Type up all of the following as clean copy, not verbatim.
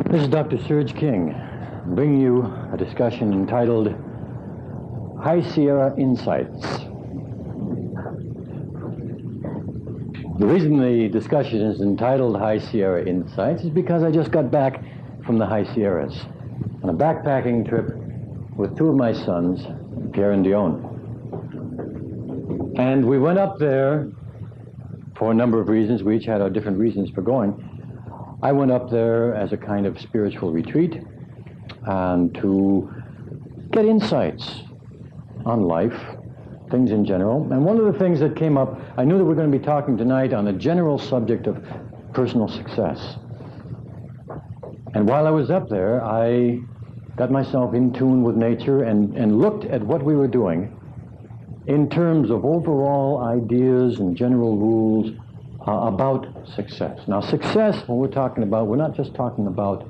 This is Dr. Serge King, bringing you a discussion entitled High Sierra Insights. The reason the discussion is entitled High Sierra Insights is because I just got back from the High Sierras on a backpacking trip with two of my sons, Pierre and Dion. And we went up there for a number of reasons. We each had our different reasons for going. I went up there as a kind of spiritual retreat and to get insights on life, things in general. And one of the things that came up, I knew that we're going to be talking tonight on the general subject of personal success. And while I was up there, I got myself in tune with nature and looked at what we were doing in terms of overall ideas and general rules about success. Now, success, when we're talking about, we're not just talking about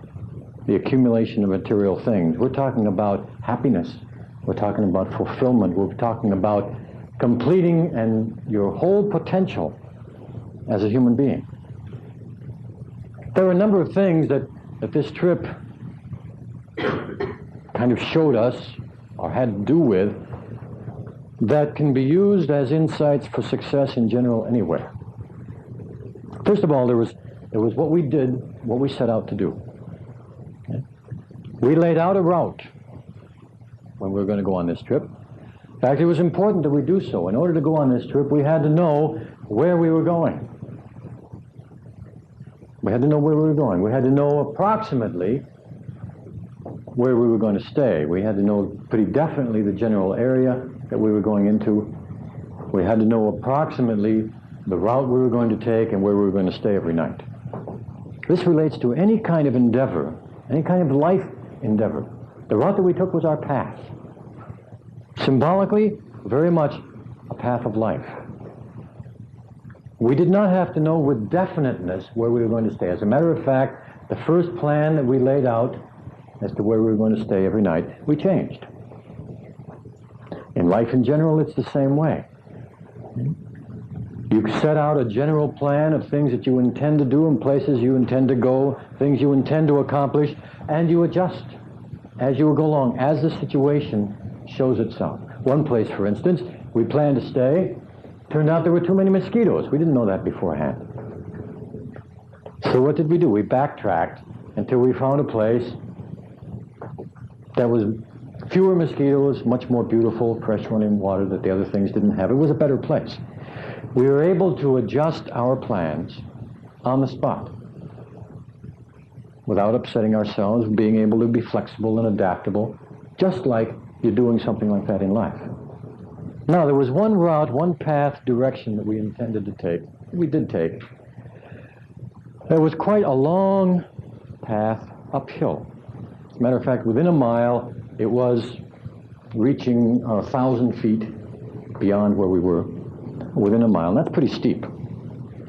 the accumulation of material things. We're talking about happiness. We're talking about fulfillment. We're talking about completing and your whole potential as a human being. There are a number of things that this trip kind of showed us or had to do with that can be used as insights for success in general anywhere. First of all, there was what we did, what we set out to do. Okay? We laid out a route when we were going to go on this trip. In fact, it was important that we do so. In order to go on this trip, we had to know where we were going. We had to know where we were going. We had to know approximately where we were going to stay. We had to know pretty definitely the general area that we were going into. We had to know approximately the route we were going to take and where we were going to stay every night. This relates to any kind of endeavor, any kind of life endeavor. The route that we took was our path. Symbolically, very much a path of life. We did not have to know with definiteness where we were going to stay. As a matter of fact, the first plan that we laid out as to where we were going to stay every night, we changed. In life in general, it's the same way. You set out a general plan of things that you intend to do and places you intend to go, things you intend to accomplish, and you adjust as you go along, as the situation shows itself. One place, for instance, we planned to stay. Turned out there were too many mosquitoes. We didn't know that beforehand. So what did we do? We backtracked until we found a place that was fewer mosquitoes, much more beautiful, fresh running water that the other things didn't have. It was a better place. We were able to adjust our plans on the spot without upsetting ourselves, being able to be flexible and adaptable, just like you're doing something like that in life. Now, there was one route, one path, direction that we intended to take. We did take. There was quite a long path uphill. As a matter of fact, within a mile, it was reaching 1,000 feet beyond where we were. Within a mile, and that's pretty steep,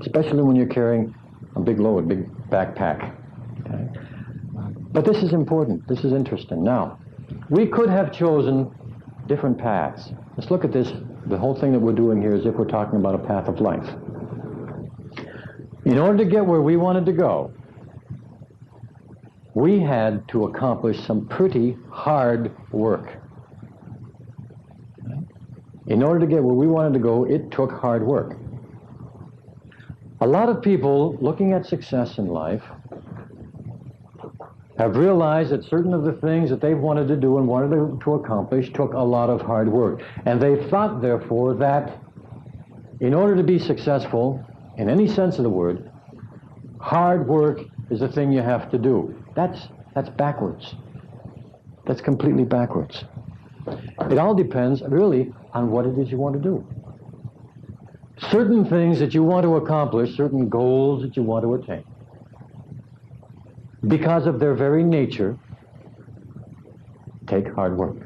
especially when you're carrying a big load, big backpack. Okay? But this is important. This is interesting. Now, we could have chosen different paths. Let's look at this. The whole thing that we're doing here is if we're talking about a path of life. In order to get where we wanted to go, we had to accomplish some pretty hard work. In order to get where we wanted to go, it took hard work. A lot of people looking at success in life have realized that certain of the things that they've wanted to do and wanted to accomplish took a lot of hard work. And they thought, therefore, that in order to be successful, in any sense of the word, hard work is the thing you have to do. That's backwards. That's completely backwards. It all depends, really, on what it is you want to do. Certain things that you want to accomplish, certain goals that you want to attain, because of their very nature, take hard work.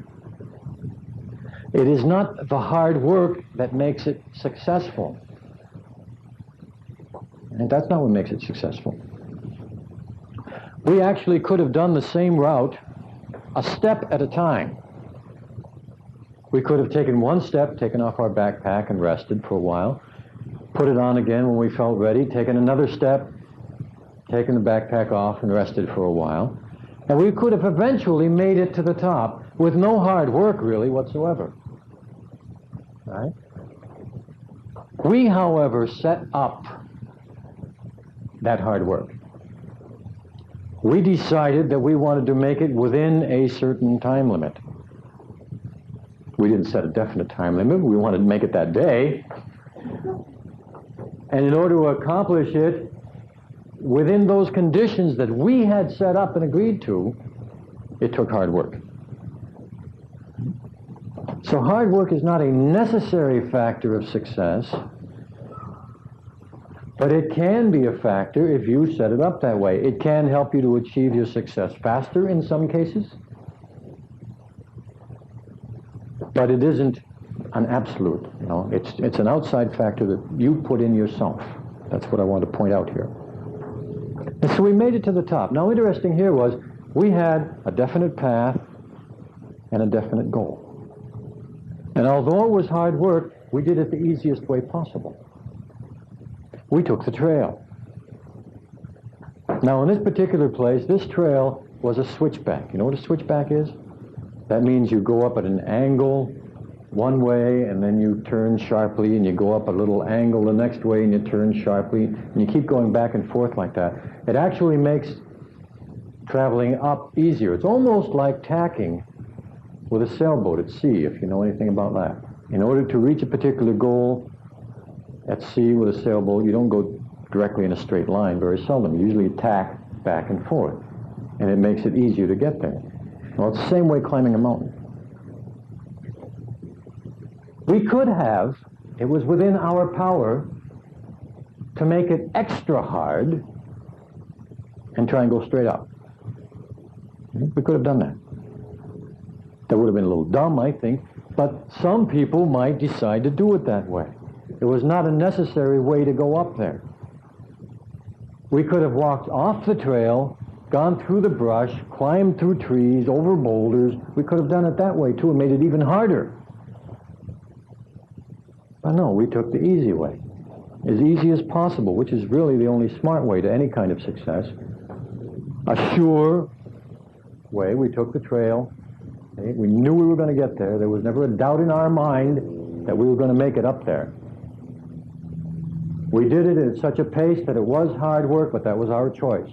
It is not the hard work that makes it successful. And that's not what makes it successful. We actually could have done the same route a step at a time. We could have taken one step, taken off our backpack and rested for a while, put it on again when we felt ready, taken another step, taken the backpack off and rested for a while. And we could have eventually made it to the top with no hard work really whatsoever. Right? We, however, set up that hard work. We decided that we wanted to make it within a certain time limit. We didn't set a definite time limit. We wanted to make it that day. And in order to accomplish it within those conditions that we had set up and agreed to, it took hard work. So hard work is not a necessary factor of success, but it can be a factor if you set it up that way. It can help you to achieve your success faster in some cases, but it isn't an absolute. You know, it's an outside factor that you put in yourself. That's what I want to point out here. And so we made it to the top. Now, interesting here was we had a definite path and a definite goal. And although it was hard work, we did it the easiest way possible. We took the trail. Now, in this particular place, this trail was a switchback. You know what a switchback is? That means you go up at an angle one way, and then you turn sharply, and you go up a little angle the next way, and you turn sharply, and you keep going back and forth like that. It actually makes traveling up easier. It's almost like tacking with a sailboat at sea, if you know anything about that. In order to reach a particular goal at sea with a sailboat, you don't go directly in a straight line very seldom. You usually tack back and forth, and it makes it easier to get there. Well, it's the same way climbing a mountain. We could have, it was within our power to make it extra hard and try and go straight up. We could have done that. That would have been a little dumb, I think, but some people might decide to do it that way. It was not a necessary way to go up there. We could have walked off the trail, gone through the brush, climbed through trees, over boulders. We could have done it that way too and made it even harder. But no, we took the easy way. As easy as possible, which is really the only smart way to any kind of success. A sure way. We took the trail. We knew we were going to get there. There was never a doubt in our mind that we were going to make it up there. We did it at such a pace that it was hard work, but that was our choice.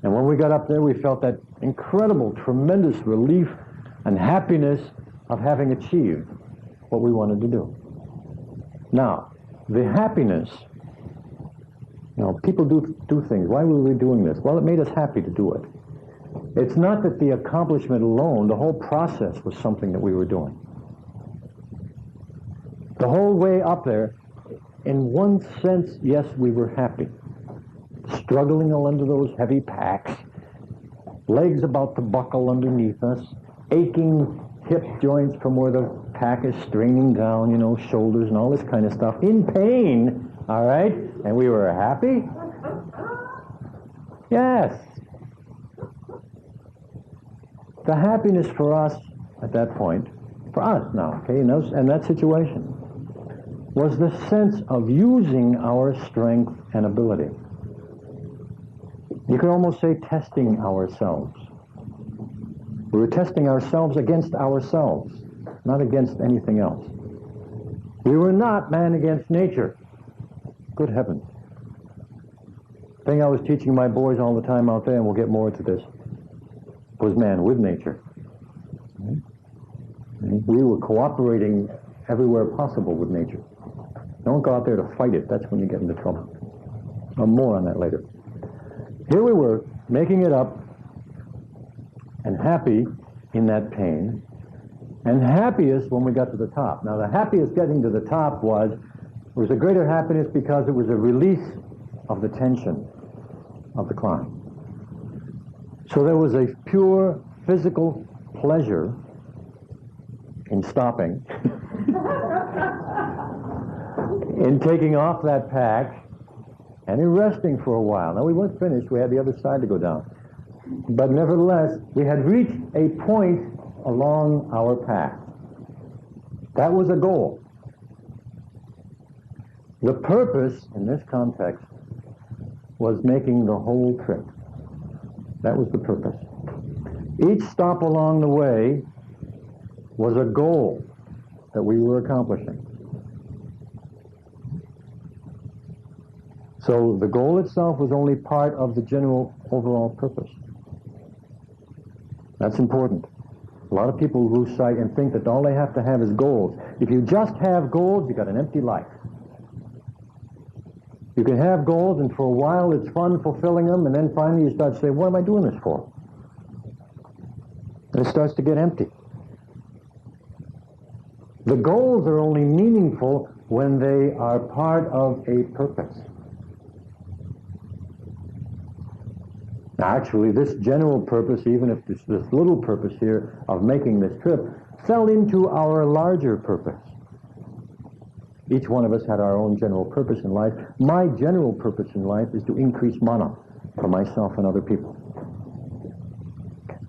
And when we got up there, we felt that incredible, tremendous relief and happiness of having achieved what we wanted to do. Now, the happiness, you know, people do things. Why were we doing this? Well, it made us happy to do it. It's not that the accomplishment alone, the whole process was something that we were doing. The whole way up there, in one sense, yes, we were happy. Struggling under those heavy packs, legs about to buckle underneath us, aching hip joints from where the pack is straining down, you know, shoulders and all this kind of stuff, in pain, all right? And we were happy? Yes. The happiness for us at that point, for us now, okay, in that situation, was the sense of using our strength and ability. You could almost say testing ourselves. We were testing ourselves against ourselves, not against anything else. We were not man against nature. Good heavens. The thing I was teaching my boys all the time out there, and we'll get more into this, was man with nature. We were cooperating everywhere possible with nature. Don't go out there to fight it. That's when you get into trouble. More on that later. Here we were, making it up, and happy in that pain, and happiest when we got to the top. Now, the happiest getting to the top was a greater happiness because it was a release of the tension of the climb. So there was a pure physical pleasure in stopping, in taking off that pack, and in resting for a while. Now, we weren't finished. We had the other side to go down. But nevertheless, we had reached a point along our path. That was a goal. The purpose, in this context, was making the whole trip. That was the purpose. Each stop along the way was a goal that we were accomplishing. So the goal itself was only part of the general overall purpose. That's important. A lot of people lose sight and think that all they have to have is goals. If you just have goals, you've got an empty life. You can have goals, and for a while it's fun fulfilling them, and then finally you start to say, what am I doing this for? And it starts to get empty. The goals are only meaningful when they are part of a purpose. Now, actually, this general purpose, even if this little purpose here of making this trip, fell into our larger purpose. Each one of us had our own general purpose in life. My general purpose in life is to increase mana for myself and other people.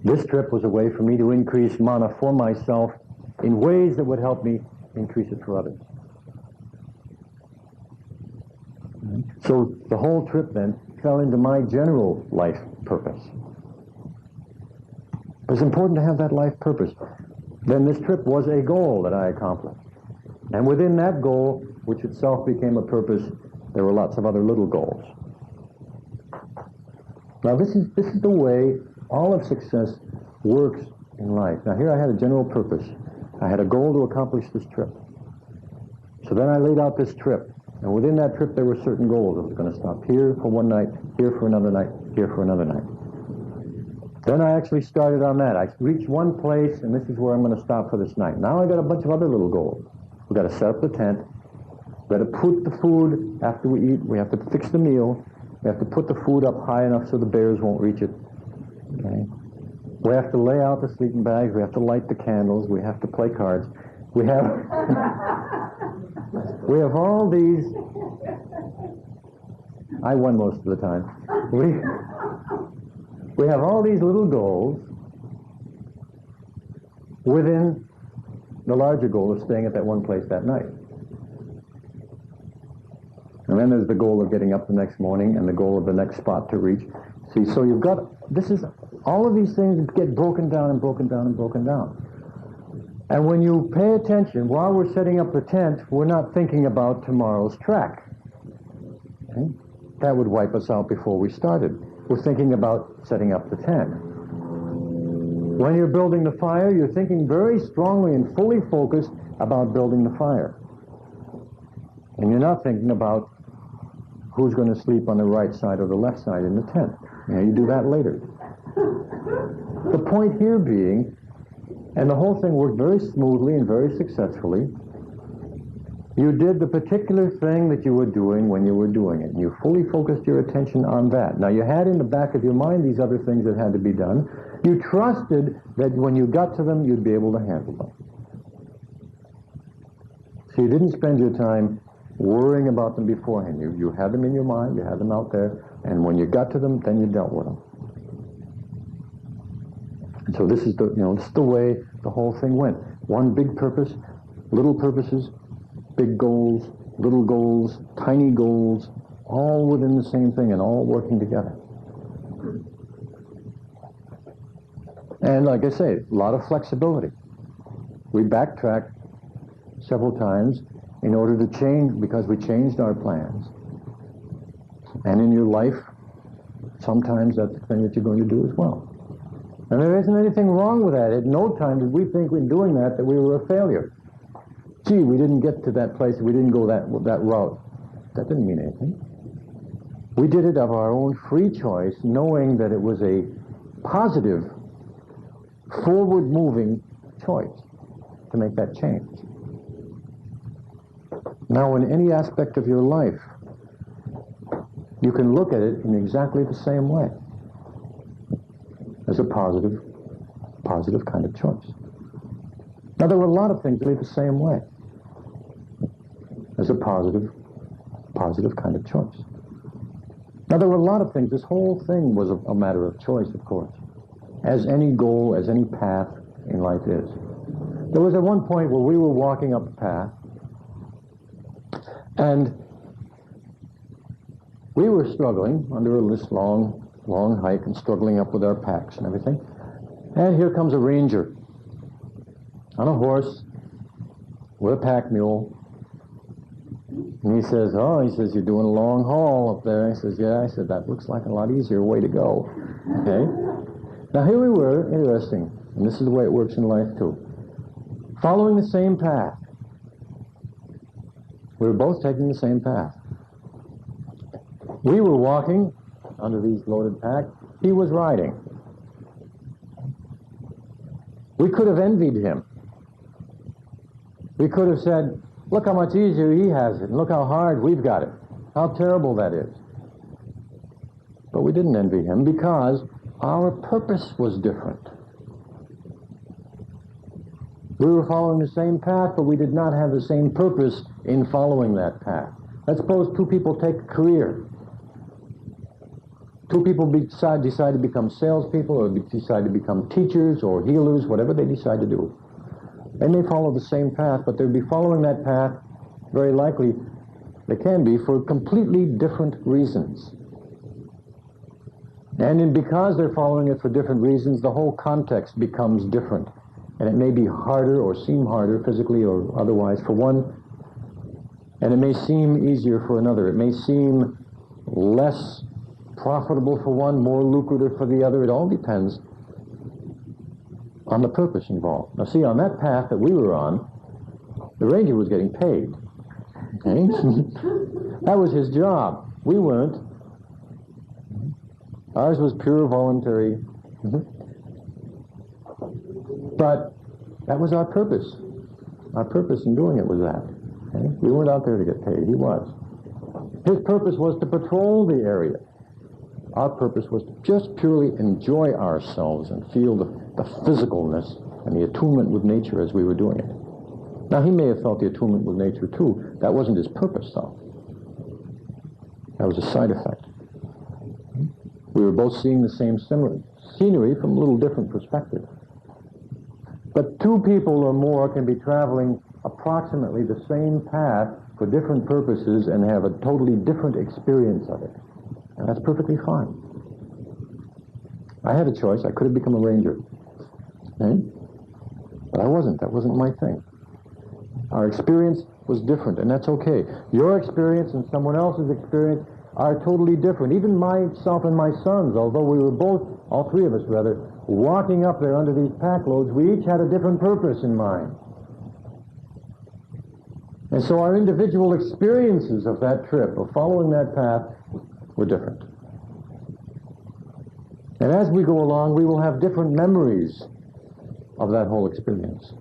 This trip was a way for me to increase mana for myself in ways that would help me increase it for others. So the whole trip then fell into my general life purpose. It's important to have that life purpose. Then this trip was a goal that I accomplished. And within that goal, which itself became a purpose, there were lots of other little goals. Now this is the way all of success works in life. Now here I had a general purpose. I had a goal to accomplish this trip. So then I laid out this trip. And within that trip there were certain goals. I was going to stop here for one night, here for another night, here for another night. Then I actually started on that. I reached one place, and this is where I'm going to stop for this night. Now I got a bunch of other little goals. We've got to set up the tent. We've got to put the food after we eat. We have to fix the meal. We have to put the food up high enough so the bears won't reach it. Okay. We have to lay out the sleeping bags. We have to light the candles. We have to play cards. We have we have all these. I won most of the time. We have all these little goals within the larger goal of staying at that one place that night. And then there's the goal of getting up the next morning and the goal of the next spot to reach. See, so you've got, all of these things get broken down and broken down and broken down. And when you pay attention, while we're setting up the tent, we're not thinking about tomorrow's track. Okay? That would wipe us out before we started. We're thinking about setting up the tent. When you're building the fire, you're thinking very strongly and fully focused about building the fire. And you're not thinking about who's going to sleep on the right side or the left side in the tent. You do that later. The point here being, and the whole thing worked very smoothly and very successfully, you did the particular thing that you were doing when you were doing it. You fully focused your attention on that. Now, you had in the back of your mind these other things that had to be done. You trusted that when you got to them, you'd be able to handle them. So you didn't spend your time worrying about them beforehand. You had them in your mind, you had them out there, and when you got to them, then you dealt with them. And so this is the way the whole thing went. One big purpose, little purposes, big goals, little goals, tiny goals, all within the same thing and all working together. And like I say, a lot of flexibility. We backtracked several times in order to change, because we changed our plans. And in your life, sometimes that's the thing that you're going to do as well. And there isn't anything wrong with that. At no time did we think in doing that we were a failure. Gee, we didn't get to that place, we didn't go that route. That didn't mean anything. We did it of our own free choice, knowing that it was a positive, forward-moving choice to make that change. Now, in any aspect of your life, you can look at it in exactly the same way, as a positive kind of choice. Now, there were a lot of things that were the same way, as a positive kind of choice. Now, there were a lot of things. This whole thing was a matter of choice, of course, as any goal, as any path in life is. There was at one point where we were walking up a path, and We were struggling under this long hike and struggling up with our packs and everything. And here comes a ranger on a horse with a pack mule. And he says, you're doing a long haul up there. I says, yeah. I said, that looks like a lot easier way to go. Okay? Now here we were, interesting, and this is the way it works in life too. Following the same path. We were both taking the same path. We were walking under these loaded packs. He was riding. We could have envied him. We could have said, look how much easier he has it, and look how hard we've got it. How terrible that is. But we didn't envy him because our purpose was different. We were following the same path, but we did not have the same purpose in following that path. Let's suppose two people take a career. Two people decide to become salespeople, or decide to become teachers or healers, whatever they decide to do. They may follow the same path, but they'll be following that path, very likely, they can be, for completely different reasons. And because they're following it for different reasons, the whole context becomes different. And it may be harder or seem harder, physically or otherwise, for one, and it may seem easier for another. It may seem less profitable for one, more lucrative for the other. It all depends on the purpose involved. Now see, on that path that we were on, the ranger was getting paid. Okay? That was his job. We weren't. Ours was pure voluntary. But that was our purpose. Our purpose in doing it was that. Okay? We weren't out there to get paid. He was. His purpose was to patrol the area. Our purpose was to just purely enjoy ourselves and feel the physicalness and the attunement with nature as we were doing it. Now, he may have felt the attunement with nature too. That wasn't his purpose, though. That was a side effect. We were both seeing the same scenery from a little different perspective. But two people or more can be traveling approximately the same path for different purposes and have a totally different experience of it. And that's perfectly fine. I had a choice. I could have become a ranger. Okay? But I wasn't. That wasn't my thing. Our experience was different, and that's okay. Your experience and someone else's experience are totally different. Even myself and my sons, although we were both, all three of us rather, walking up there under these pack loads, we each had a different purpose in mind. And so our individual experiences of that trip, of following that path, were different. And as we go along, we will have different memories of that whole experience.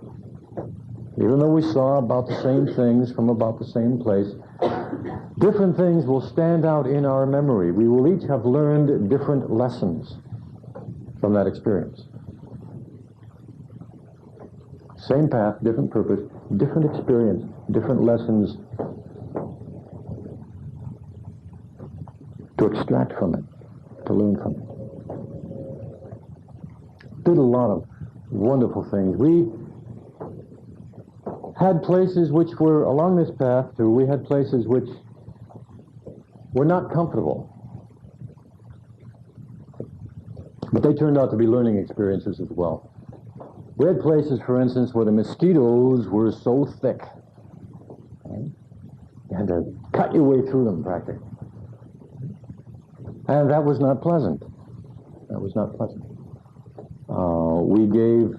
Even though we saw about the same things from about the same place, different things will stand out in our memory. We will each have learned different lessons from that experience. Same path, different purpose, different experience, different lessons to extract from it, to learn from it. Did a lot of wonderful things. We had places which were along this path too. We had places which were not comfortable, but they turned out to be learning experiences as well. We had places, for instance, where the mosquitoes were so thick, right? You had to cut your way through them practically, and that was not pleasant. That was not pleasant. We gave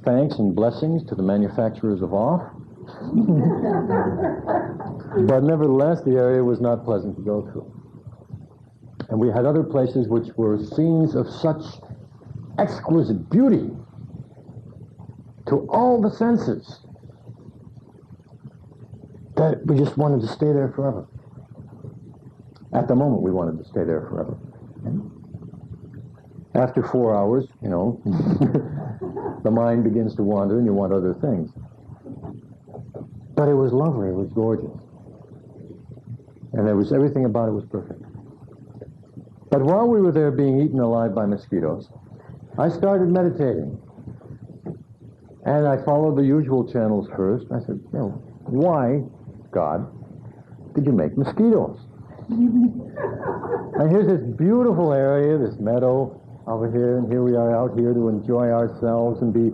thanks and blessings to the manufacturers of off. But nevertheless, the area was not pleasant to go through. And we had other places which were scenes of such exquisite beauty to all the senses that we just wanted to stay there forever. At the moment, we wanted to stay there forever. After 4 hours, you know, the mind begins to wander and you want other things. But it was lovely, it was gorgeous. And there was, everything about it was perfect. But while we were there being eaten alive by mosquitoes, I started meditating. And I followed the usual channels first. I said, you know, why, God, did you make mosquitoes? And here's this beautiful area, this meadow over here, and here we are out here to enjoy ourselves and be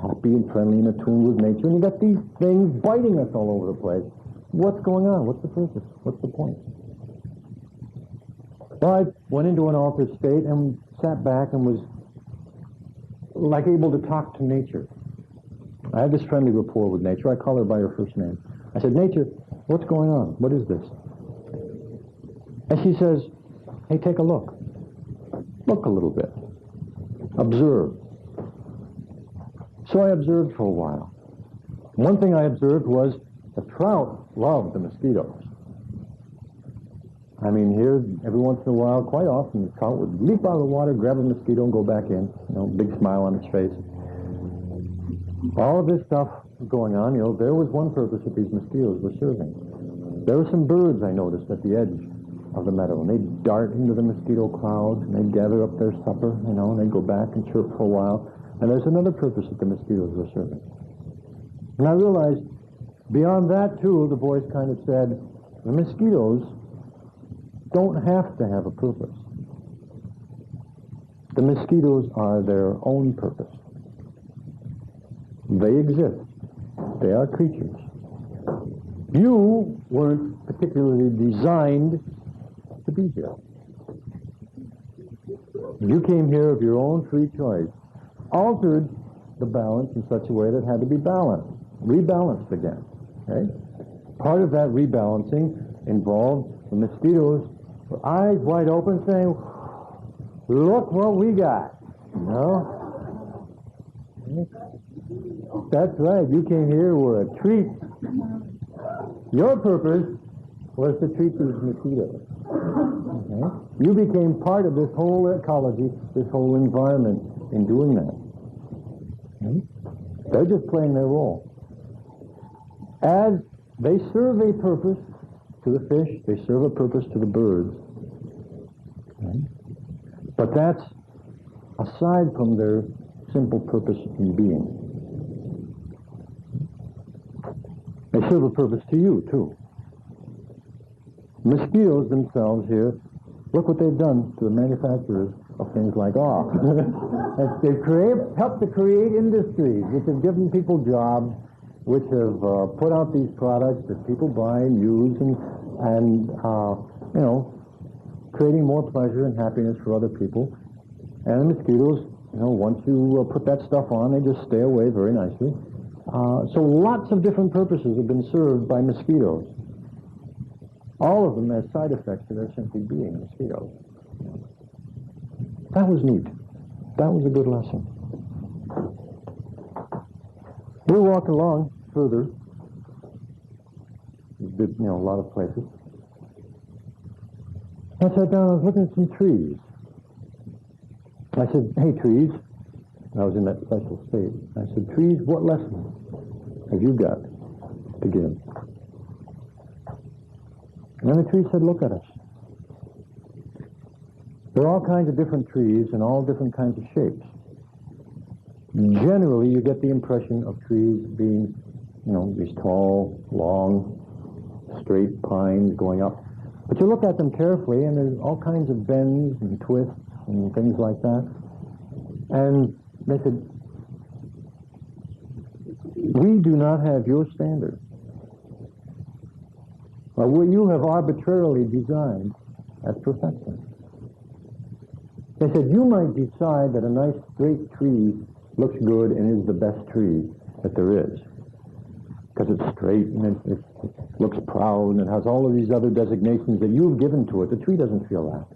happy and friendly and attuned with nature. And you got these things biting us all over the place. What's going on? What's the purpose? What's the point? Well, I went into an altered state and sat back and was like able to talk to nature. I had this friendly rapport with nature. I call her by her first name. I said, "Nature, what's going on? What is this?" And she says, "Hey, take a look. Look a little bit. Observe." So I observed for a while. One thing I observed was the trout loved the mosquitoes. I mean, here, every once in a while, quite often, the trout would leap out of the water, grab a mosquito, and go back in. Big smile on its face. All of this stuff going on, there was one purpose that these mosquitoes were serving. There were some birds I noticed at the edge of the meadow, and they'd dart into the mosquito clouds, and they'd gather up their supper, and they'd go back and chirp for a while. And there's another purpose that the mosquitoes were serving. And I realized, beyond that, too, the voice kind of said, the mosquitoes don't have to have a purpose. The mosquitoes are their own purpose. They exist. They are creatures. You weren't particularly designed to be here. You came here of your own free choice, altered the balance in such a way that it had to be balanced, rebalanced again. Okay? Part of that rebalancing involved the mosquitoes with eyes wide open saying, "Look what we got." That's right. You came here with a treat. Your purpose was to treat these mosquitoes. Okay? You became part of this whole ecology, this whole environment in doing that. Okay? They're just playing their role. As they serve a purpose to the fish, they serve a purpose to the birds. Okay? But that's aside from their simple purpose in being. They serve a purpose to you, too. Mosquitoes themselves here, look what they've done to the manufacturers of things like they've helped to create industries which have given people jobs, which have put out these products that people buy and use, and creating more pleasure and happiness for other people. And the mosquitoes, once you put that stuff on, they just stay away very nicely. So lots of different purposes have been served by mosquitoes. All of them as side effects to their simply being mosquitoes. That was neat. That was a good lesson. We walked along further. We did, a lot of places. I sat down, I was looking at some trees. I said, "Hey, trees." I was in that special state. I said, "Trees, what lesson have you got to give?" And then the tree said, "Look at us. There are all kinds of different trees and all different kinds of shapes. Generally, you get the impression of trees being, these tall, long, straight pines going up. But you look at them carefully, and there's all kinds of bends and twists and things like that. And they said, we do not have your standard. What you have arbitrarily designed as perfection. They said, you might decide that a nice straight tree looks good and is the best tree that there is. Because it's straight and it looks proud and it has all of these other designations that you've given to it. The tree doesn't feel that.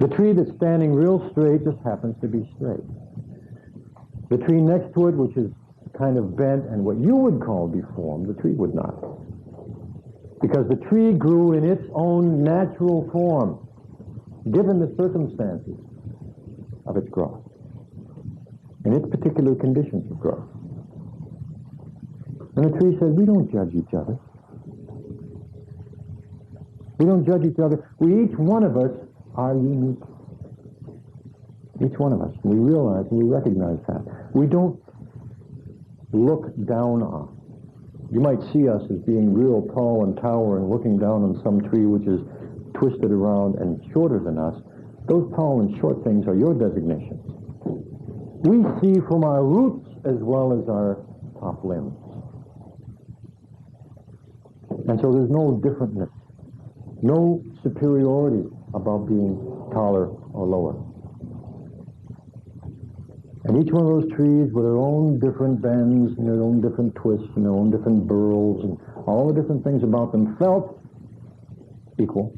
The tree that's standing real straight just happens to be straight. The tree next to it, which is kind of bent and what you would call deformed, the tree would not. Because the tree grew in its own natural form, given the circumstances of its growth, in its particular conditions of growth. And the tree said, we don't judge each other. We don't judge each other. Each one of us are unique. Each one of us. We realize and we recognize that. We don't look down on You might see us as being real tall and towering, looking down on some tree which is twisted around and shorter than us. Those tall and short things are your designations. We see from our roots as well as our top limbs. And so there's no differentness, no superiority about being taller or lower. And each one of those trees with their own different bends and their own different twists and their own different burls and all the different things about them felt equal,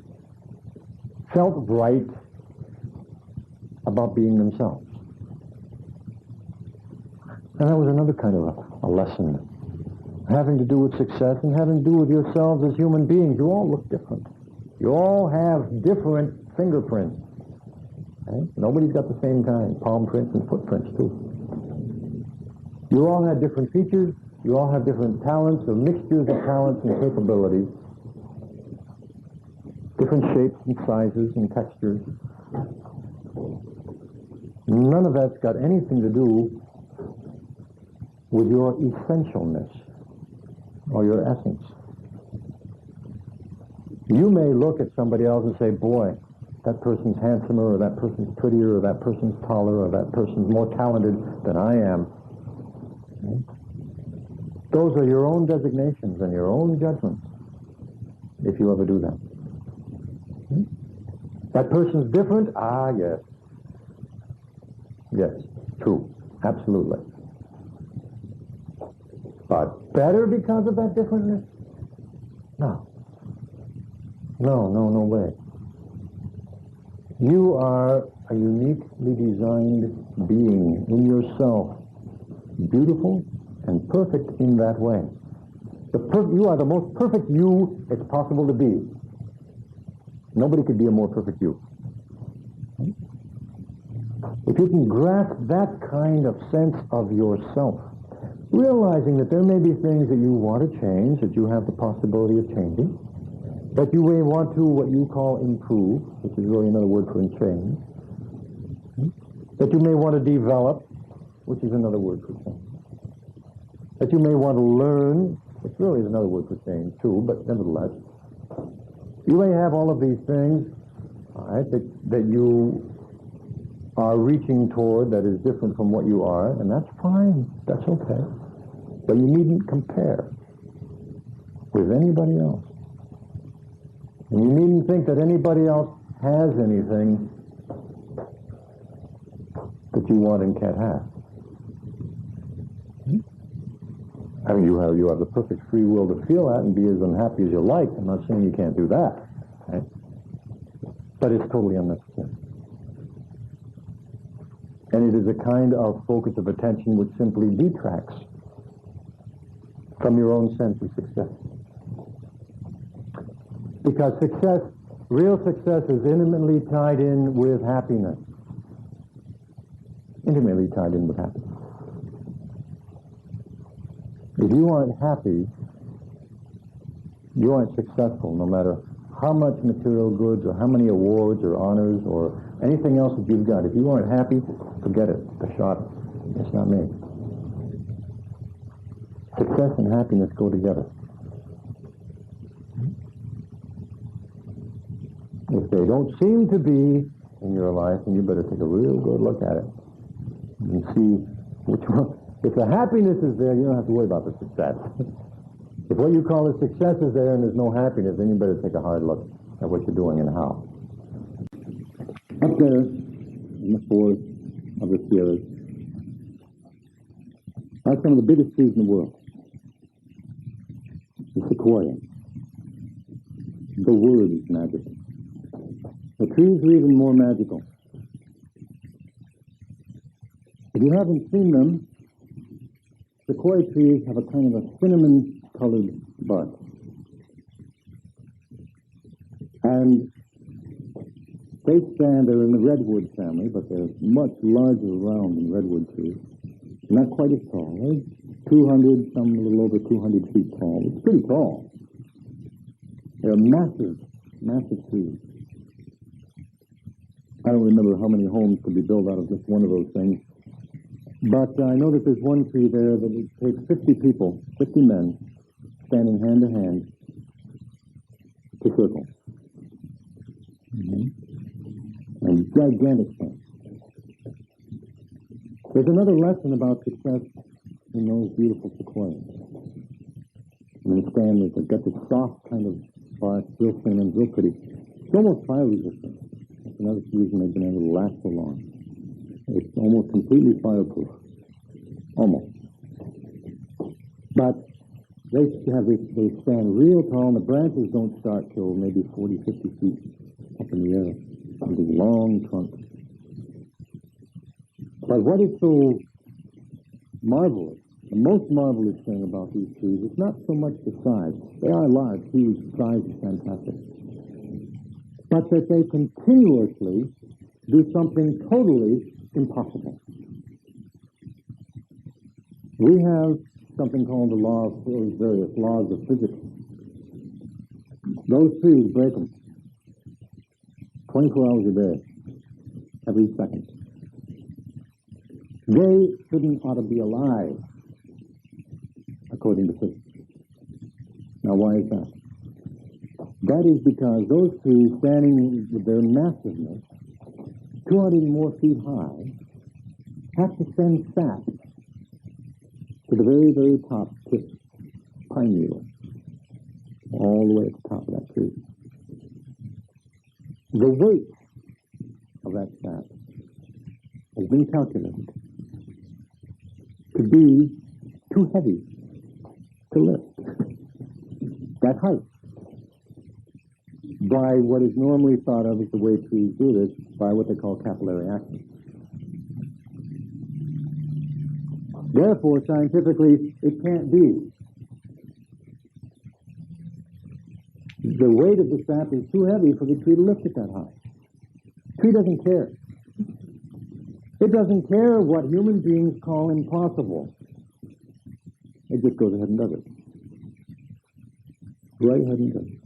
felt right about being themselves. And that was another kind of a lesson, having to do with success and having to do with yourselves as human beings. You all look different. You all have different fingerprints. Okay? Nobody's got the same kind, palm prints and footprints too. You all have different features. You all have different talents or mixtures of talents and capabilities. Different shapes and sizes and textures. None of that's got anything to do with your essentialness or your essence. You may look at somebody else and say, boy, that person's handsomer, or that person's prettier, or that person's taller, or that person's more talented than I am. Okay? Those are your own designations and your own judgments, if you ever do that. Okay? That person's different? Ah, yes. Yes, true, absolutely. But better because of that differentness? No. No way. You are a uniquely designed being in yourself, beautiful and perfect in that way. You are the most perfect you it's possible to be. Nobody could be a more perfect you. If you can grasp that kind of sense of yourself, realizing that there may be things that you want to change, that you have the possibility of changing, that you may want to, what you call improve, which is really another word for change, that you may want to develop, which is another word for change, that you may want to learn, which really is another word for change too, but nevertheless, you may have all of these things, all right, that you are reaching toward that is different from what you are, and that's fine, that's okay. But you needn't compare with anybody else. And you needn't think that anybody else has anything that you want and can't have. I mean, you have the perfect free will to feel that and be as unhappy as you like. I'm not saying you can't do that. Right? But it's totally unnecessary. And it is a kind of focus of attention which simply detracts from your own sense of success. Because success, real success, is intimately tied in with happiness. Intimately tied in with happiness. If you aren't happy, you aren't successful, no matter how much material goods or how many awards or honors or anything else that you've got. If you aren't happy, forget it. The shot. It's not me. Success and happiness go together. If they don't seem to be in your life, then you better take a real good look at it and see which one. If the happiness is there, you don't have to worry about the success. If what you call a success is there and there's no happiness, then you better take a hard look at what you're doing and how. Up there, in the forest of the Sierras, are some of the biggest trees in the world. The sequoia. The word is magical. The trees are even more magical. If you haven't seen them, sequoia trees have a kind of a cinnamon-colored bark. And they stand, they're in the redwood family, but they're much larger around than redwood trees. Not quite as tall. They're 200, some a little over 200 feet tall. It's pretty tall. They're massive, massive trees. I don't remember how many homes could be built out of just one of those things. But I know that there's one tree there that it takes 50 people, 50 men, standing hand to hand to circle. And gigantic sense. There's another lesson about success in those beautiful sequoias. When you stand there, they've got this soft kind of bark, real thin and real pretty. It's almost fire resistant. That's another reason they've been able to last so long. It's almost completely fireproof. Almost. But they stand real tall, and the branches don't start till maybe 40, 50 feet up in the air. With these long trunks. But what is so marvelous, the most marvelous thing about these trees, it's not so much the size. They are large, huge, size is fantastic. But that they continuously do something totally impossible. We have something called the various laws of physics. Those trees break them 24 hours a day, every second. They shouldn't ought to be alive, according to physics. Now, why is that? That is because those trees, standing with their massiveness, 200 more feet high, have to send sap to the very, very top tip pine needle, all the way at the top of that tree. The weight of that sap has been calculated to be too heavy to lift that height by what is normally thought of as the way trees do this, by what they call capillary action. Therefore, scientifically, it can't be. The weight of the sap is too heavy for the tree to lift it that high. The tree doesn't care. It doesn't care what human beings call impossible. It just goes ahead and does it. Right ahead and does it.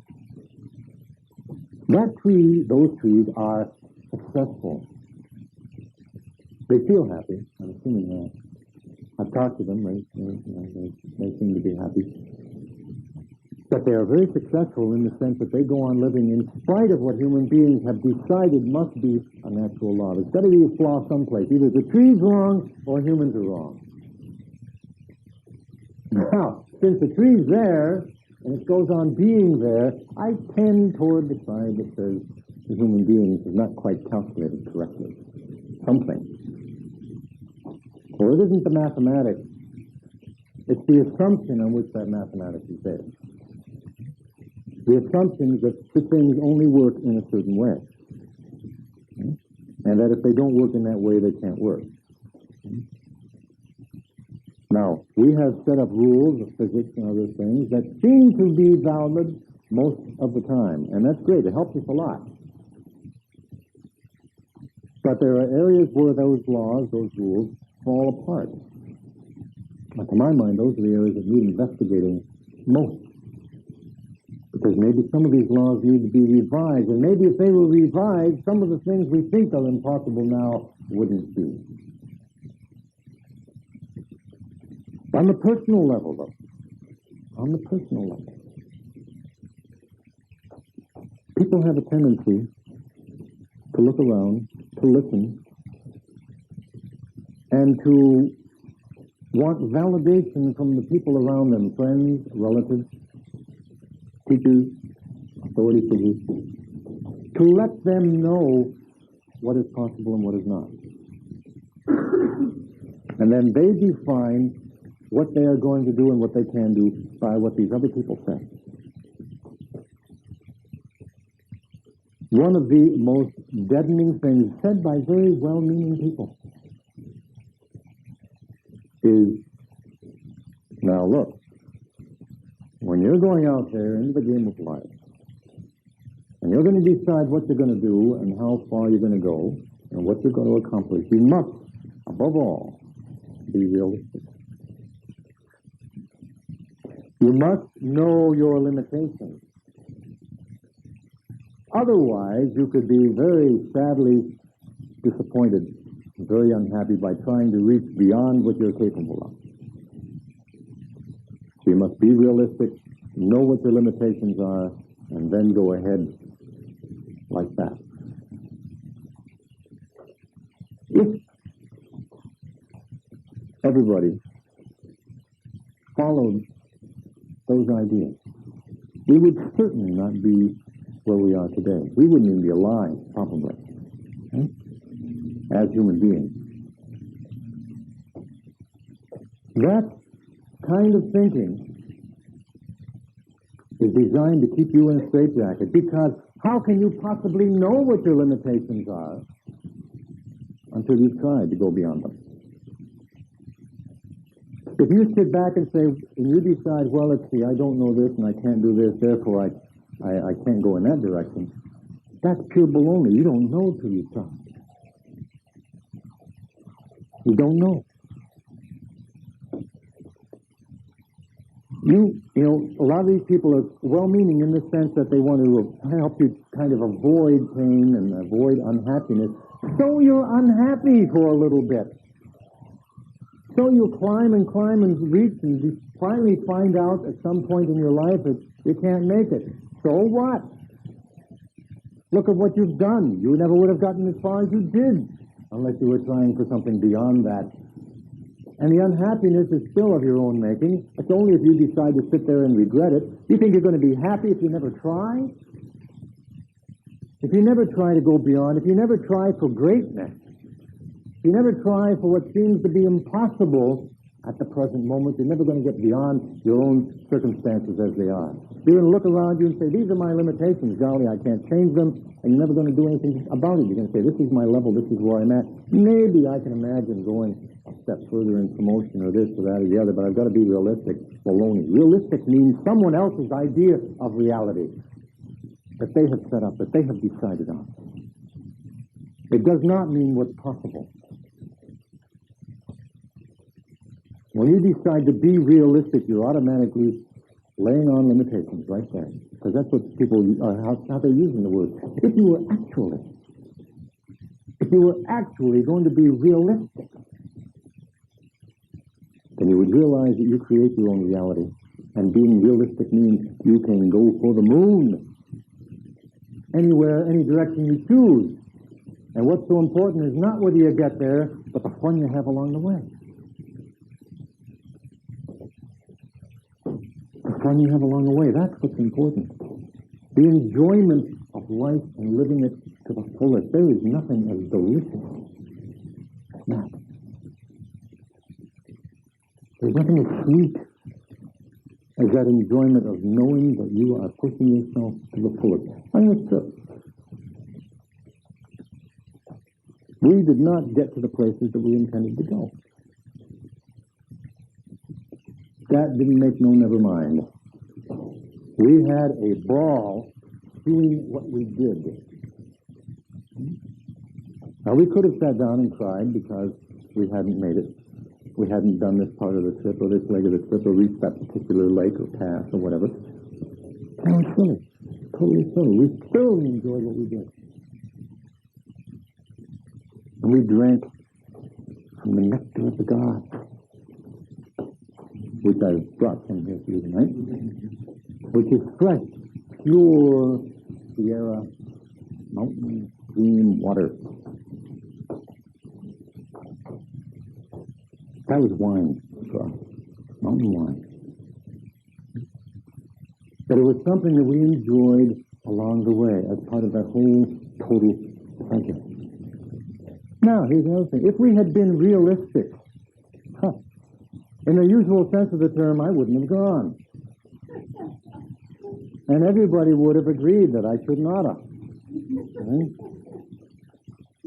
That tree, those trees are successful. They feel happy. I'm assuming that. I've talked to them. They seem to be happy. But they are very successful in the sense that they go on living in spite of what human beings have decided must be a natural law. There's got to be a flaw someplace. Either the tree's wrong or humans are wrong. Now, since the tree's there, and it goes on being there, I tend toward the side that says the human beings have not quite calculated correctly. Something. Well, it isn't the mathematics. It's the assumption on which that mathematics is based. The assumption that the things only work in a certain way. And that if they don't work in that way, they can't work. Now, we have set up rules of physics and other things that seem to be valid most of the time. And that's great. It helps us a lot. But there are areas where those laws, those rules, fall apart. But to my mind, those are the areas that need investigating most. Because maybe some of these laws need to be revised, and maybe if they were revised, some of the things we think are impossible now wouldn't be. On the personal level, though, people have a tendency to look around, to listen, and to want validation from the people around them, friends, relatives, teachers, authority figures, to let them know what is possible and what is not. And then they define what they are going to do and what they can do by what these other people say. One of the most deadening things said by very well-meaning people is, now look, when you're going out there into the game of life, and you're going to decide what you're going to do and how far you're going to go and what you're going to accomplish, you must, above all, be realistic. You must know your limitations. Otherwise, you could be very sadly disappointed, very unhappy by trying to reach beyond what you're capable of. So you must be realistic know what your limitations are, and then go ahead like that. If everybody followed those ideas, we would certainly not be where we are today. We wouldn't even be alive, probably, as human beings. That kind of thinking is designed to keep you in a straitjacket, because how can you possibly know what your limitations are until you've tried to go beyond them? If you sit back and say, and you decide, well, let's see, I don't know this and I can't do this, therefore I can't go in that direction, that's pure baloney. You don't know till you try. You don't know. You know, a lot of these people are well-meaning in the sense that they want to help you kind of avoid pain and avoid unhappiness. So you're unhappy for a little bit. So you climb and reach and you finally find out at some point in your life that you can't make it. So what? Look at what you've done. You never would have gotten as far as you did unless you were trying for something beyond that. And the unhappiness is still of your own making. It's only if you decide to sit there and regret it. You think you're going to be happy if you never try? If you never try to go beyond, if you never try for greatness, if you never try for what seems to be impossible at the present moment, you're never going to get beyond your own circumstances as they are. You're going to look around you and say, these are my limitations, golly, I can't change them, and you're never going to do anything about it. You're going to say, this is my level, this is where I'm at. Maybe I can imagine going a step further in promotion or this or that or the other, but I've got to be realistic. Baloney. Realistic means someone else's idea of reality that they have set up, that they have decided on. It does not mean what's possible. When you decide to be realistic, you're automatically laying on limitations right there, because that's what people are, how they're using the word. If you were actually going to be realistic, then you would realize that you create your own reality. And being realistic means you can go for the moon. Anywhere, any direction you choose. And what's so important is not whether you get there, but the fun you have along the way. The fun you have along the way, that's what's important. The enjoyment of life and living it to the fullest. There is nothing as delicious as that. There's nothing as sweet as that enjoyment of knowing that you are pushing yourself to the fullest. I mean, it's true. We did not get to the places that we intended to go. That didn't make no never mind. We had a ball doing what we did. Now, we could have sat down and cried because we hadn't made it. We hadn't done this part of the trip or this leg of the trip or reached that particular lake or pass or whatever. That was silly. Totally silly. We thoroughly enjoyed what we did. And we drank from the nectar of the gods, which I brought some here for you tonight, which is fresh, pure Sierra mountain stream water. That was wine for us, mountain wine. But it was something that we enjoyed along the way as part of that whole total pleasure. Now, here's the other thing. If we had been realistic, in the usual sense of the term, I wouldn't have gone. And everybody would have agreed that I should not have. Right?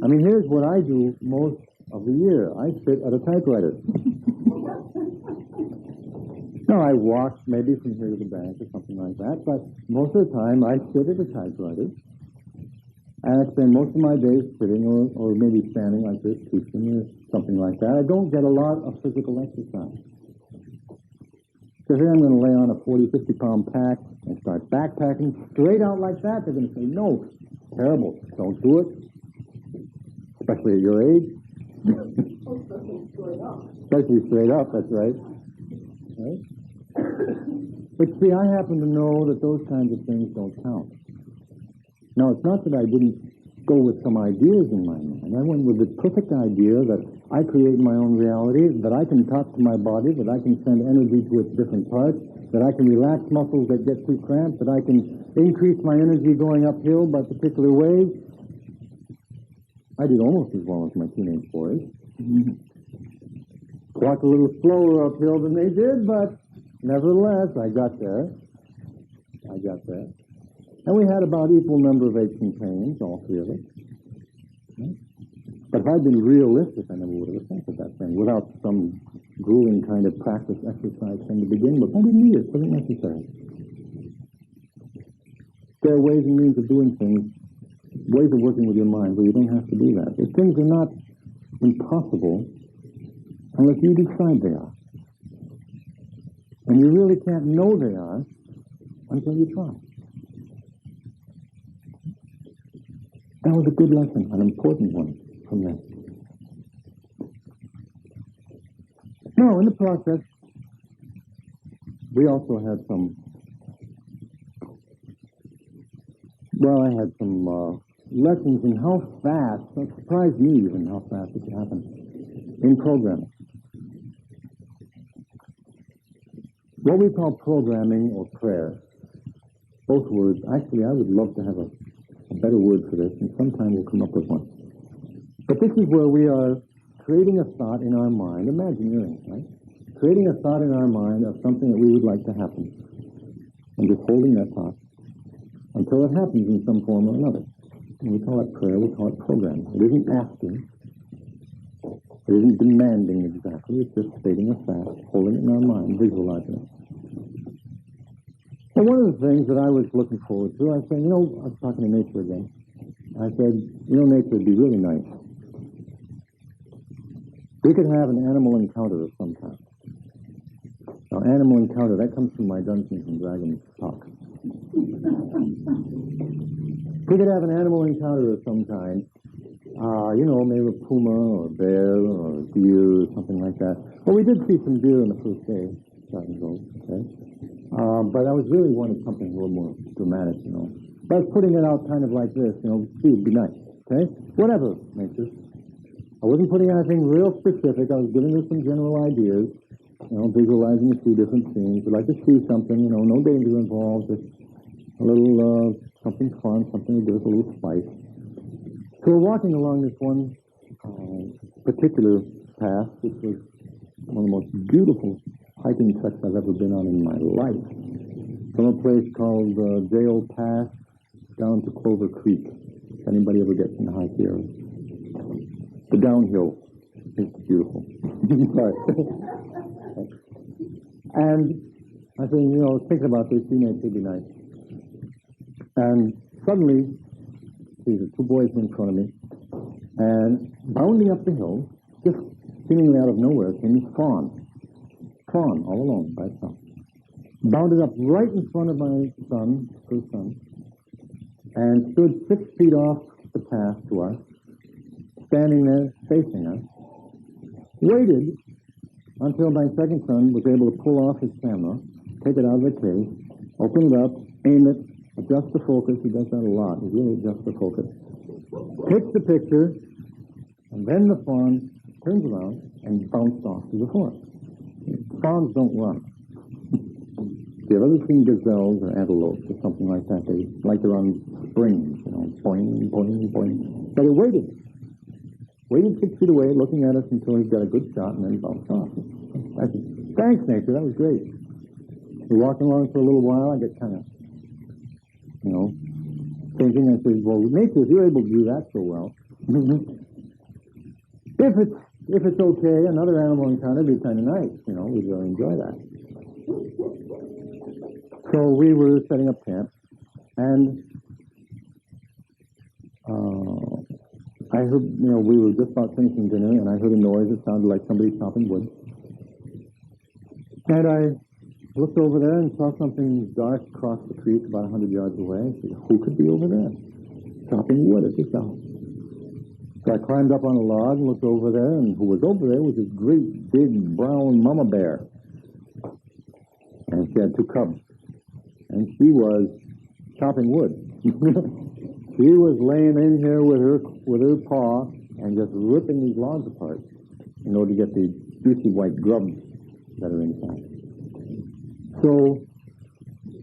I mean, here's what I do most of the year. I sit at a typewriter. Now, I walk maybe from here to the bank or something like that, but most of the time I sit at a typewriter, and I spend most of my days sitting or maybe standing like this, teaching or something like that. I don't get a lot of physical exercise. So here I'm going to lay on a 40, 50-pound pack and start backpacking straight out like that. They're going to say, no, terrible, don't do it, especially at your age. Especially straight up, that's right. Right? But see, I happen to know that those kinds of things don't count. Now, it's not that I didn't go with some ideas in my mind. I went with the perfect idea that I create my own reality, that I can talk to my body, that I can send energy to its different parts, that I can relax muscles that get too cramped, that I can increase my energy going uphill by particular ways. I did almost as well as my teenage boys. Walked a little slower uphill than they did, but nevertheless, I got there. And we had about equal number of aches and pains, all three of us. But if I'd been realistic, I never would have attempted that thing without some grueling kind of practice exercise thing to begin with. I didn't need it. It wasn't necessary. There are ways and means of doing things, ways of working with your mind where you don't have to do that. If things are not impossible unless you decide they are. And you really can't know they are until you try. That was a good lesson, an important one from this. Now, in the process, we also had I had some lessons in how fast, it surprised me even how fast it could happen, in programming. What we call programming or prayer, both words, actually I would love to have a better word for this, and sometime we'll come up with one. But this is where we are creating a thought in our mind, imagineering, right? Creating a thought in our mind of something that we would like to happen, and just holding that thought until it happens in some form or another. And we call it prayer, we call it programming. It isn't asking, it isn't demanding exactly, it's just stating a fact, holding it in our mind, visualizing it. And one of the things that I was looking forward to, I said, I was talking to nature again. I said, nature would be really nice. We could have an animal encounter of some kind. Now, animal encounter, that comes from my Dungeons and Dragons talk. We could have an animal encounter of some kind, maybe a puma or a bear or a deer or something like that. Well, we did see some deer on the first day, okay? But I was really wanting something a little more dramatic, But I was putting it out kind of like this, see, it'd be nice, okay? Whatever, nature. I wasn't putting anything real specific. I was giving her some general ideas, visualizing a few different scenes. I'd like to see something, no danger involved, just a little, something fun, something to give us a little spice. So we're walking along this one particular path, which was one of the most beautiful hiking treks I've ever been on in my life. From a place called J.O. Pass down to Clover Creek. If anybody ever gets in the hike here. The downhill is beautiful. And I think, thinking about this, nature would be nice. And suddenly, these are two boys in front of me, and bounding up the hill, just seemingly out of nowhere, came this fawn. Fawn, all alone, by itself. Bounded up right in front of my son, first son, and stood 6 feet off the path to us, standing there, facing us, waited until my second son was able to pull off his camera, take it out of the case, open it up, aim it, adjust the focus. He does that a lot. He really adjusts the focus. Takes the picture, and then the fawn turns around and bounced off to the forest. Fawns don't run. If you've ever seen gazelles or antelopes or something like that, they like to run springs, boing, boing, boing. But he waited 6 feet away, looking at us until he got a good shot and then bounced off. I said, thanks, nature, that was great. We're walking along for a little while, I get kind of, thinking, I said, well, nature, if you're able to do that so well, if it's okay, another animal encounter would be kind of nice, we'd really enjoy that. So we were setting up camp, and I heard, we were just about finishing dinner, and I heard a noise that sounded like somebody chopping wood. And I looked over there and saw something dark across the creek about 100 yards away. I said, who could be over there? Chopping wood at this hour. So I climbed up on a log and looked over there, and who was over there was this great, big, brown mama bear. And she had 2 cubs. and she was chopping wood. She was laying in here with her paw and just ripping these logs apart in order to get the juicy white grubs that are inside. So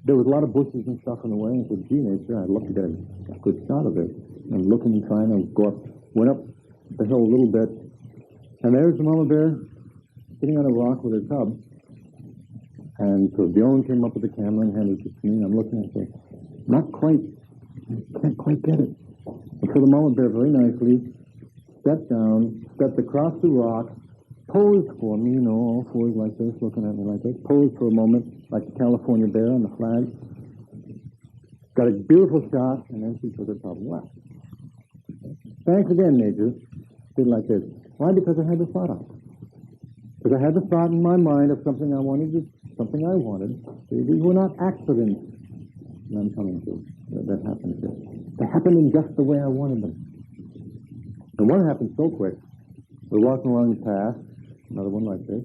there was a lot of bushes and stuff in the way, and I said, gee, nature, I'd love to get a good shot of it. And looking and trying to go up, went up the hill a little bit, and there's the mama bear sitting on a rock with her cub. And so Bjorn came up with the camera and handed it to me, and I'm looking and I say, not quite, I can't quite get it. And so the mama bear very nicely stepped down, stepped across the rock, posed for me, all fours like this, looking at me like this, posed for a moment, like the California bear on the flag. Got a beautiful shot, and then she took her top and left. Thanks again, Nature. Did like this. Why? Because I had the thought out. Because I had the thought in my mind of something I wanted. These were not accidents that I'm coming to, that happened here. They happened in just the way I wanted them. And one happened so quick. We're walking along the path, another one like this,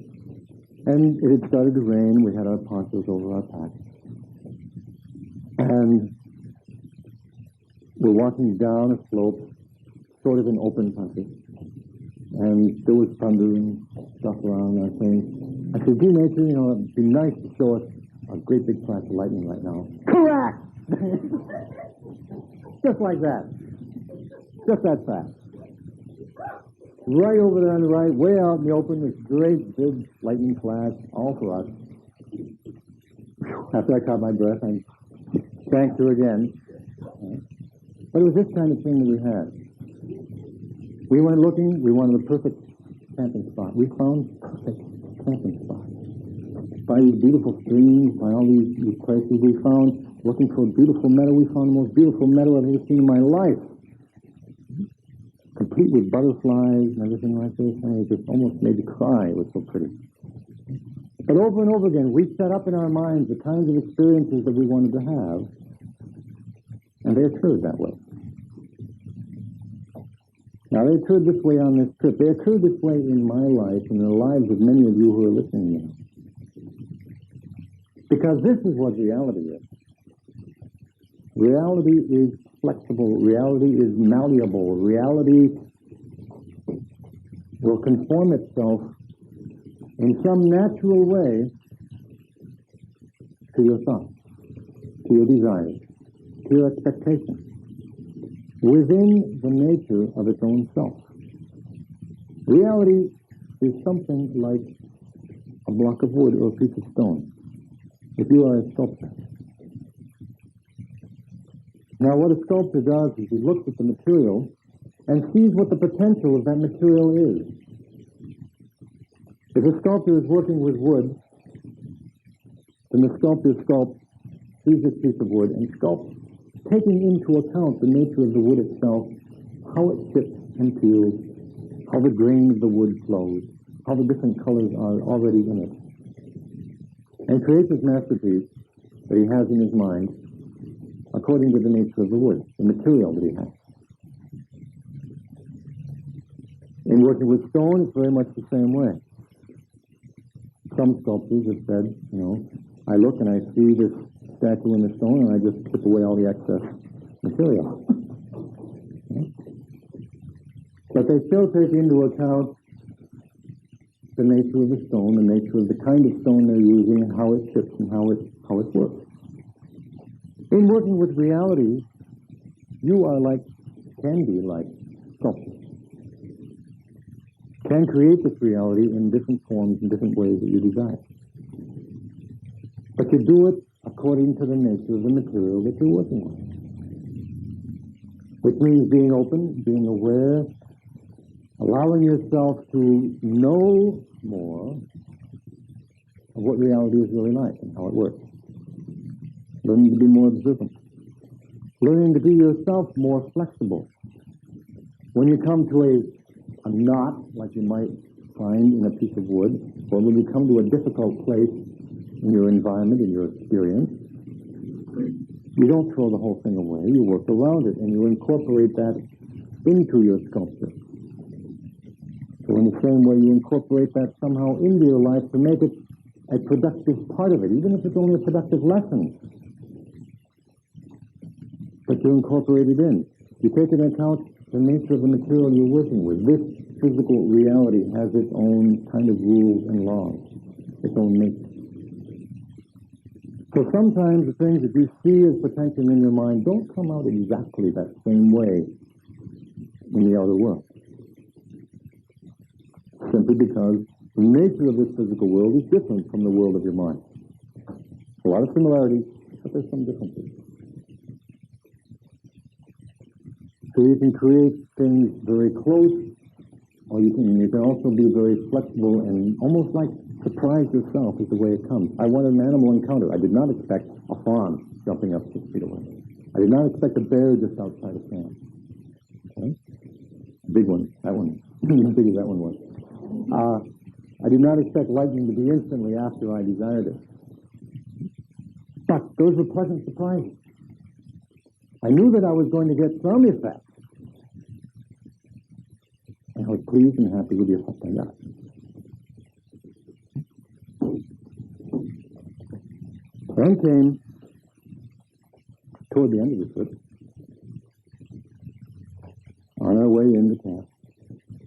and it had started to rain. We had our ponchos over our pack. And we're walking down a slope, sort of an open country. And there was thunder and stuff around our thing. I said, gee, Nature, it'd be nice to show us a great big flash of lightning right now. Correct! Just like that. Just that fast. Right over there on the right, way out in the open, this great big lightning flash, all for us. After I caught my breath, I thanked her again. But it was this kind of thing that we had. We went looking, we wanted the perfect camping spot. We found perfect camping spots. By these beautiful streams, by all these places we found, looking for a beautiful meadow, we found the most beautiful meadow I've ever seen in my life. Complete with butterflies and everything like this. I mean, it just almost made you cry. It was so pretty. But over and over again, we set up in our minds the kinds of experiences that we wanted to have, and they occurred that way. Now, they occurred this way on this trip. They occurred this way in my life and in the lives of many of you who are listening now. Because this is what reality is. Reality is flexible. Reality is malleable. Reality will conform itself in some natural way to your thoughts, to your desires, to your expectations, within the nature of its own self. Reality is something like a block of wood or a piece of stone. If you are a sculptor. Now, what a sculptor does is he looks at the material and sees what the potential of that material is. If a sculptor is working with wood, then the sculptor sculpts, sees this piece of wood, and sculpts, taking into account the nature of the wood itself, how it chips and peels, how the grain of the wood flows, how the different colors are already in it, and creates his masterpiece that he has in his mind according to the nature of the wood, the material that he has. In working with stone, it's very much the same way. Some sculptors have said, I look and I see this statue in the stone and I just chip away all the excess material. But they still take into account the nature of the stone, the nature of the kind of stone they're using, and how it chips and how it works. In working with reality, you can be like sculptors. Can create this reality in different forms and different ways that you desire. But you do it according to the nature of the material that you're working with. Which means being open, being aware, allowing yourself to know more of what reality is really like and how it works. Learning to be more observant. Learning to be yourself more flexible. When you come to a knot, like you might find in a piece of wood, or when you come to a difficult place in your environment, in your experience, you don't throw the whole thing away. You work around it, and you incorporate that into your sculpture. So in the same way, you incorporate that somehow into your life to make it a productive part of it, even if it's only a productive lesson. but you're incorporated in. You take into account the nature of the material you're working with. This physical reality has its own kind of rules and laws, its own nature. So sometimes the things that you see as potential in your mind don't come out exactly that same way in the outer world. Simply because the nature of this physical world is different from the world of your mind. A lot of similarities, but there's some differences. So you can create things very close, or you can also be very flexible and almost like surprise yourself is the way it comes. I wanted an animal encounter. I did not expect a fawn jumping up 6 feet away. I did not expect a bear just outside of camp. Okay? Big one. That one. As big as that one was. I did not expect lightning to be instantly after I desired it. But those were pleasant surprises. I knew that I was going to get some effect. And I was pleased and happy with the effect I got. Then came, toward the end of the trip, on our way into camp,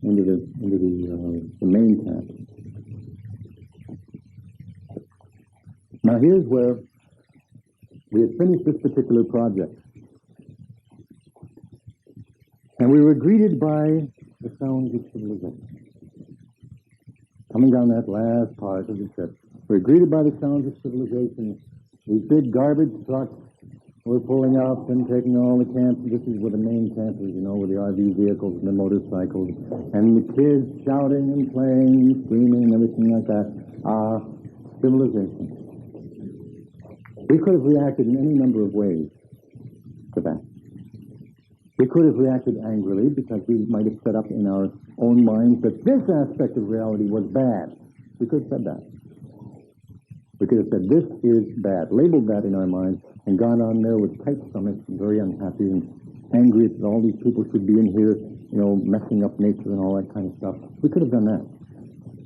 into the main camp. Now here's where we had finished this particular project. And we were greeted by the sounds of civilization. Coming down that last part of the trip, we were greeted by the sounds of civilization. These big garbage trucks were pulling up and taking all the camp. This is where the main camp is, with the RV vehicles and the motorcycles. And the kids shouting and playing and screaming and everything like that. Civilization. We could have reacted in any number of ways to that. We could have reacted angrily because we might have set up in our own minds that this aspect of reality was bad. We could have said that. We could have said, this is bad, labeled that in our minds, and gone on there with tight stomachs and very unhappy and angry that all these people should be in here, messing up nature and all that kind of stuff. We could have done that.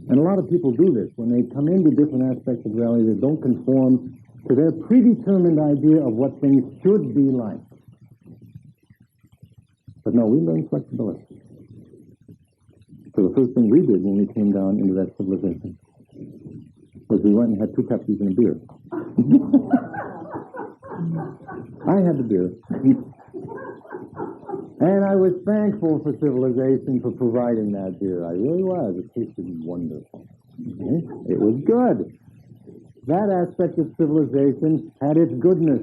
And a lot of people do this. When they come into different aspects of reality, they don't conform to their predetermined idea of what things should be like. But no, we learned flexibility. So the first thing we did when we came down into that civilization was we went and had 2 Pepsis and a beer. I had the beer. And I was thankful for civilization for providing that beer. I really was. It tasted wonderful. It was good. That aspect of civilization had its goodness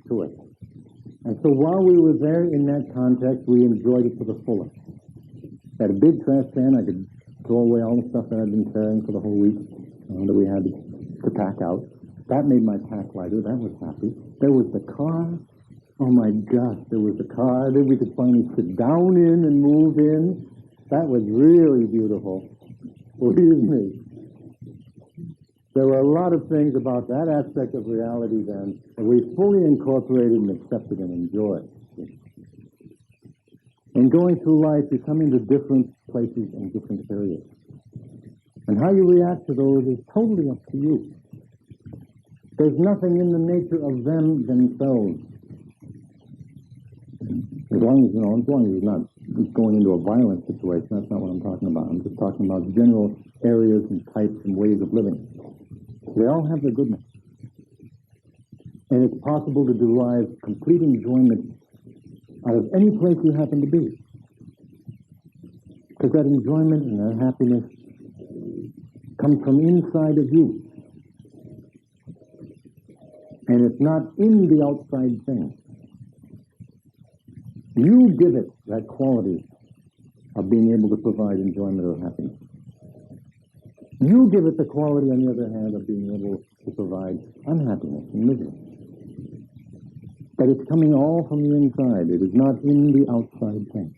to it. And so while we were there in that context, we enjoyed it to the fullest. Had a big trash can. I could throw away all the stuff that I'd been carrying for the whole week that we had to pack out. That made my pack lighter. That was happy. There was the car. Oh, my gosh, there was the car that we could finally sit down in and move in. That was really beautiful. Believe me. There were a lot of things about that aspect of reality then that we fully incorporated and accepted and enjoyed. In going through life, you come into different places and different areas. And how you react to those is totally up to you. There's nothing in the nature of them themselves. As long as you're not going into a violent situation, that's not what I'm talking about. I'm just talking about general areas and types and ways of living. They all have their goodness. And it's possible to derive complete enjoyment out of any place you happen to be. Because that enjoyment and that happiness comes from inside of you. And it's not in the outside thing. You give it that quality of being able to provide enjoyment or happiness. You give it the quality, on the other hand, of being able to provide unhappiness and misery. But it's coming all from the inside. It is not in the outside thing.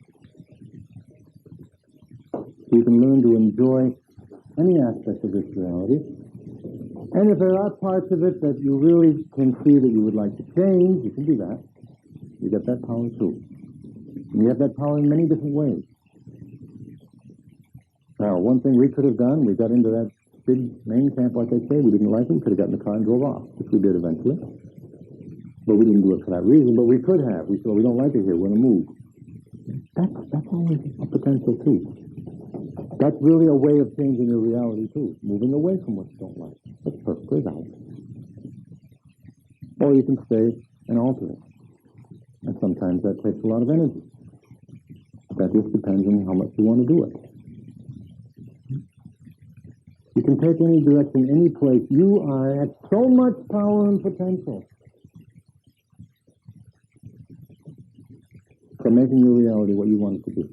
You can learn to enjoy any aspect of this reality. And if there are parts of it that you really can see that you would like to change, you can do that. You get that power too. And you have that power in many different ways. Now, one thing we could have done, we got into that big main camp, like I say, we didn't like it, we could have gotten in the car and drove off, which we did eventually. But we didn't do it for that reason, but we could have. We said, well, we don't like it here, we're going to move. That's always a potential too. That's really a way of changing your reality too, moving away from what you don't like. That's perfectly valid. Or you can stay and alter it. And sometimes that takes a lot of energy. That just depends on how much you want to do it. You can take any direction, any place. You are at so much power and potential for making your reality what you want it to be.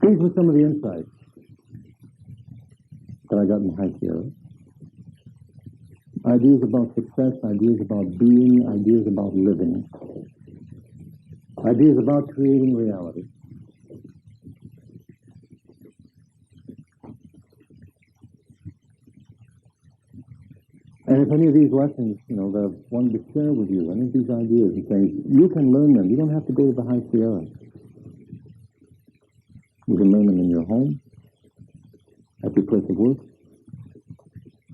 These were some of the insights that I got in High Sierra. Ideas about success, ideas about being, ideas about living, ideas about creating reality. And if any of these lessons, that I wanted to share with you, any of these ideas and things, you can learn them. You don't have to go to the High Sierra. You can learn them in your home, at your place of work.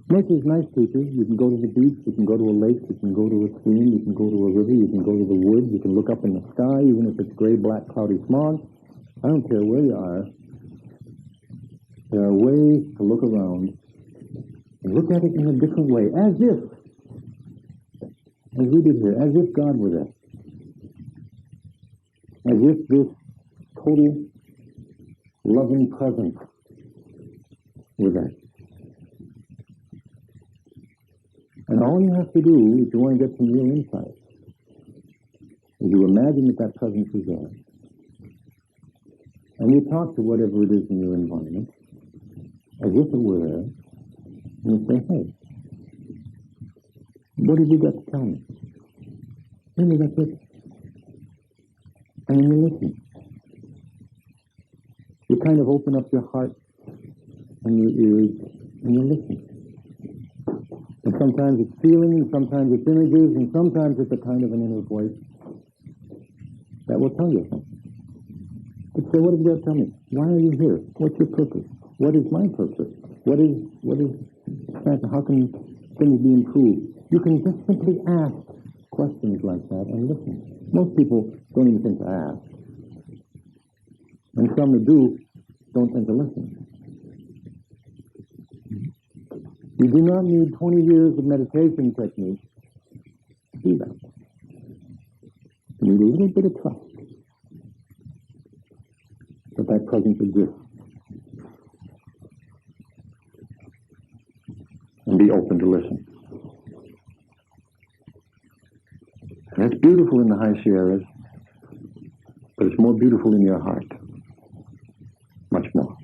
Nature's nice, teacher. You can go to the beach, you can go to a lake, you can go to a stream, you can go to a river, you can go to the woods, you can look up in the sky, even if it's gray, black, cloudy, smog. I don't care where you are. There are ways to look around and look at it in a different way, as we did here, as if God were there. As if this total loving presence were there. And all you have to do, if you want to get some real insight, is you imagine that presence is there. And you talk to whatever it is in your environment, as if it were there, and you say, hey, what have you got to tell me? Really, that's it. And then you listen. You kind of open up your heart and your ears, and you listen. And sometimes it's feeling, and sometimes it's images, and sometimes it's a kind of an inner voice that will tell you something. But say, what have you got to tell me? Why are you here? What's your purpose? What is my purpose? What is how can things be improved? You can just simply ask questions like that and listen. Most people don't even think to ask. And some that do don't think to listen. You do not need 20 years of meditation technique to do that. You need a little bit of trust that presence exists. And be open to listen. And it's beautiful in the High Sierras, but it's more beautiful in your heart. Much more.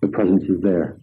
The presence is there.